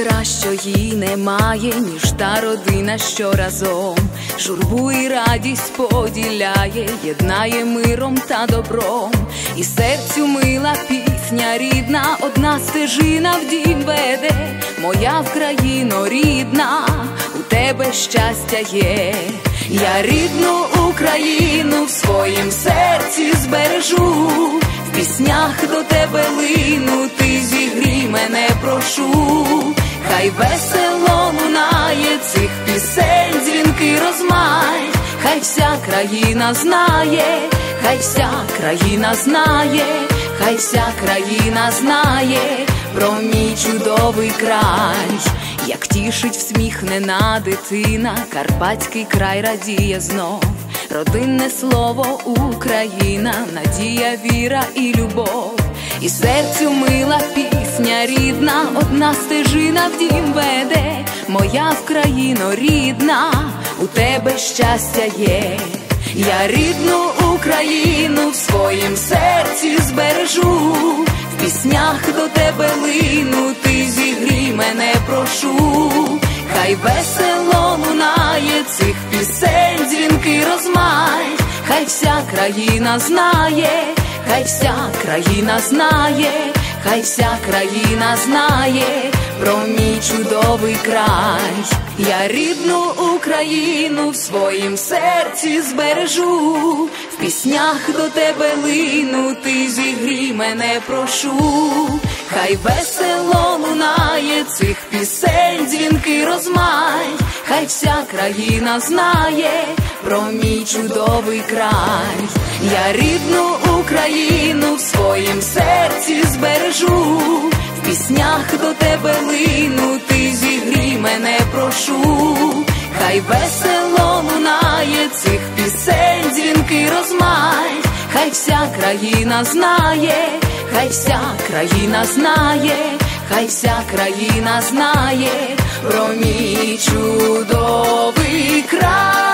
кращої немає, ніж та родина, що разом журбу і радість поділяє, єднає миром та добром. І серцю мила пісня рідна, одна стежина в дім веде. Моя Вкраїно рідна, у тебе щастя є. Я рідну Україну в своїм серці збережу, в піснях до тебе лину, ти зігрій мене, прошу. Хай весело лунає цих пісень дзвінкий розмай, хай вся країна знає, хай вся країна знає, хай вся країна знає про мій чудовий край. Як тішить всміхнена дитина, карпатський край радіє знов. Родинне слово Україна, надія, віра і любов. І серцю мила пісня рідна, одна стежина в дім веде. Моя Вкраїно рідна, у тебе щастя є. Я рідну Україну в своїм серці збережу, в піснях до тебе лину, ти зігрій мене, прошу. Хай весело лунає цих пісень дзвінкий розмай, хай вся країна знає, хай вся країна знає, хай вся країна знає про мій чудовий край. Я рідну Україну в своїм серці збережу, в піснях до тебе лину, ти зігрій мене, прошу. Хай весело лунає цих пісень дзвінкий розмай, хай вся країна знає про мій чудовий край. Я рідну Україну в своїм серці збережу, в піснях до тебе лину, ти зігрій мене, прошу. Хай весело лунає цих пісень дзвінкий розмай, хай вся країна знає, хай вся країна знає, хай вся країна знає про мій чудовий край.